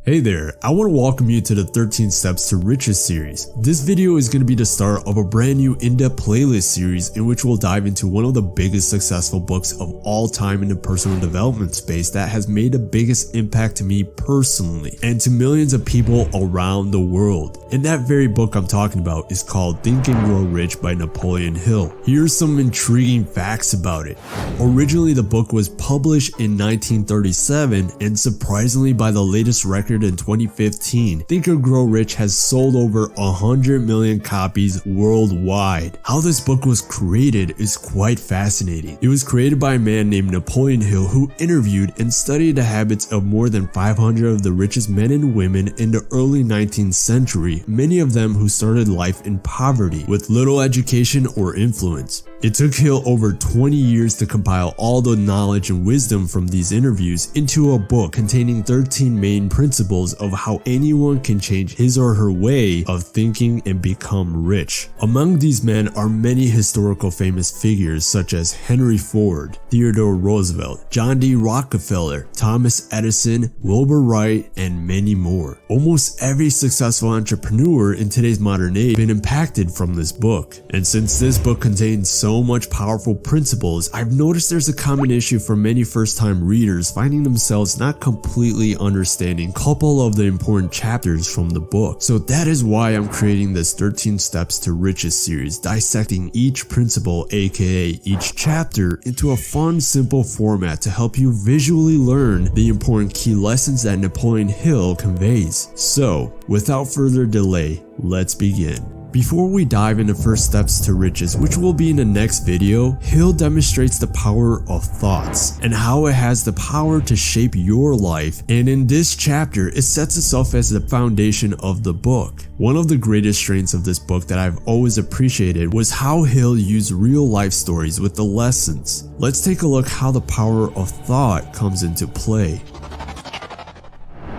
Hey there, I want to welcome you to the 13 Steps to Riches series. This video is going to be the start of a brand new in-depth playlist series in which we'll dive into one of the biggest successful books of all time in the personal development space that has made the biggest impact to me personally and to millions of people around the world. And that very book I'm talking about is called Think and Grow Rich by Napoleon Hill. Here's some intriguing facts about it. Originally, the book was published in 1937 and surprisingly by the latest record in 2015, Think and Grow Rich has sold over 100 million copies worldwide. How this book was created is quite fascinating. It was created by a man named Napoleon Hill who interviewed and studied the habits of more than 500 of the richest men and women in the early 19th century, many of them who started life in poverty with little education or influence. It took Hill over 20 years to compile all the knowledge and wisdom from these interviews into a book containing 13 main principles of how anyone can change his or her way of thinking and become rich. Among these men are many historical famous figures such as Henry Ford, Theodore Roosevelt, John D. Rockefeller, Thomas Edison, Wilbur Wright, and many more. Almost every successful entrepreneur in today's modern age has been impacted from this book. And since this book contains so much powerful principles, I've noticed there's a common issue for many first-time readers finding themselves not completely understanding a couple of the important chapters from the book. So that is why I'm creating this 13 Steps to Riches series, dissecting each principle, aka each chapter, into a fun, simple format to help you visually learn the important key lessons that Napoleon Hill conveys. So, without further delay, let's begin. Before we dive into first steps to riches, which will be in the next video, Hill demonstrates the power of thoughts and how it has the power to shape your life. And in this chapter, it sets itself as the foundation of the book. One of the greatest strengths of this book that I've always appreciated was how Hill used real life stories with the lessons. Let's take a look how the power of thought comes into play.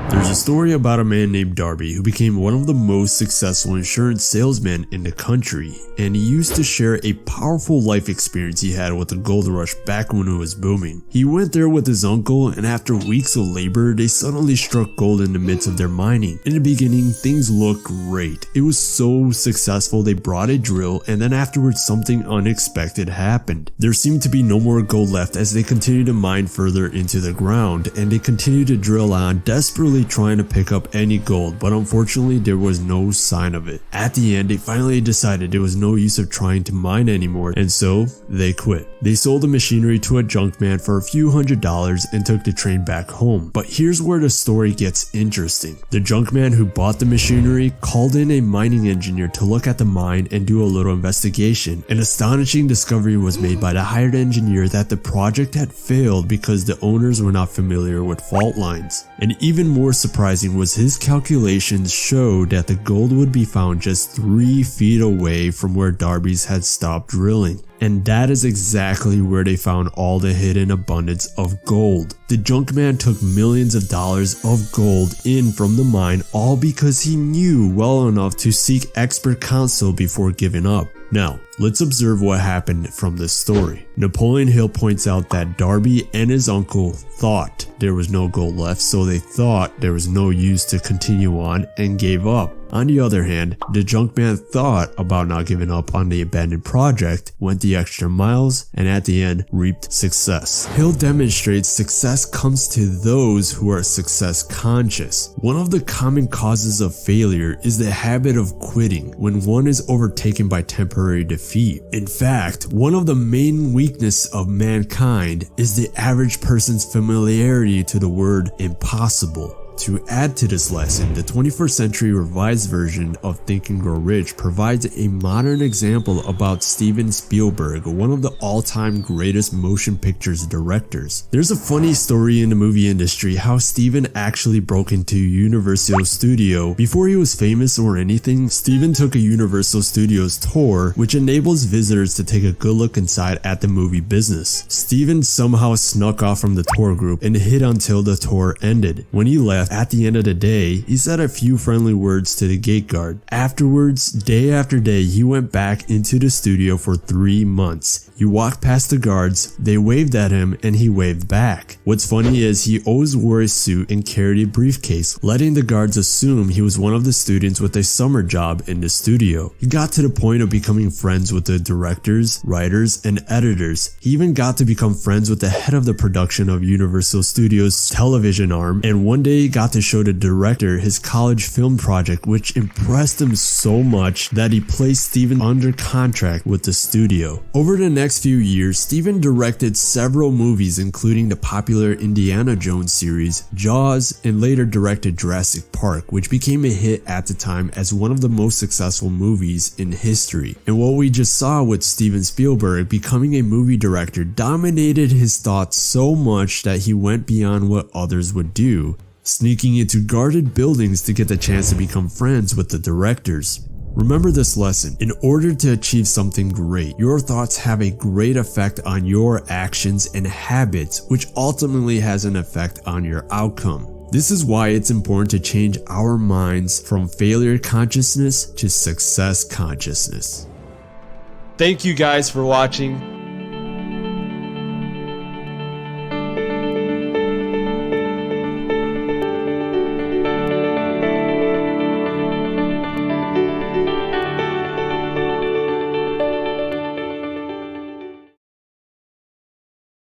There's a story about a man named Darby who became one of the most successful insurance salesmen in the country, and he used to share a powerful life experience he had with the gold rush back when it was booming. He went there with his uncle, and after weeks of labor, they suddenly struck gold in the midst of their mining. In the beginning, things looked great. It was so successful they brought a drill, and then afterwards something unexpected happened. There seemed to be no more gold left as they continued to mine further into the ground, and they continued to drill on, desperately trying to pick up any gold, but unfortunately there was no sign of it. At the end, they finally decided there was no use of trying to mine anymore, and so they quit. They sold the machinery to a junk man for a few $100s and took the train back home. But here's where the story gets interesting. The junk man who bought the machinery called in a mining engineer to look at the mine and do a little investigation. An astonishing discovery was made by the hired engineer that the project had failed because the owners were not familiar with fault lines. And even more surprising was his calculations showed that the gold would be found just 3 feet away from where Darby's had stopped drilling. And that is exactly where they found all the hidden abundance of gold. The junk man took millions of dollars of gold in from the mine, all because he knew well enough to seek expert counsel before giving up. Now, let's observe what happened from this story. Napoleon Hill points out that Darby and his uncle thought there was no gold left, so they thought there was no use to continue on and gave up. On the other hand, the junk man thought about not giving up on the abandoned project, went the extra miles, and at the end reaped success. Hill demonstrates success comes to those who are success conscious. One of the common causes of failure is the habit of quitting when one is overtaken by temporary defeat. In fact, one of the main weaknesses of mankind is the average person's familiarity to the word impossible. To add to this lesson, the 21st century revised version of Think and Grow Rich provides a modern example about Steven Spielberg, one of the all-time greatest motion pictures directors. There's a funny story in the movie industry how Steven actually broke into Universal Studio. Before he was famous or anything, Steven took a Universal Studios tour, which enables visitors to take a good look inside at the movie business. Steven somehow snuck off from the tour group and hid until the tour ended. When he left, left, at the end of the day, he said a few friendly words to the gate guard. Afterwards, day after day, he went back into the studio for 3 months. He walked past the guards, they waved at him, and he waved back. What's funny is he always wore a suit and carried a briefcase, letting the guards assume he was one of the students with a summer job in the studio. He got to the point of becoming friends with the directors, writers, and editors. He even got to become friends with the head of the production of Universal Studios' television arm, and one day he got to show the director his college film project, which impressed him so much that he placed Steven under contract with the studio. Over the next few years, Steven directed several movies, including the popular Indiana Jones series, Jaws, and later directed Jurassic Park, which became a hit at the time as one of the most successful movies in history. And what we just saw with Steven Spielberg becoming a movie director dominated his thoughts so much that he went beyond what others would do, sneaking into guarded buildings to get the chance to become friends with the directors. Remember this lesson: in order to achieve something great, your thoughts have a great effect on your actions and habits, which ultimately has an effect on your outcome. This is why it's important to change our minds from failure consciousness to success consciousness. Thank you guys for watching.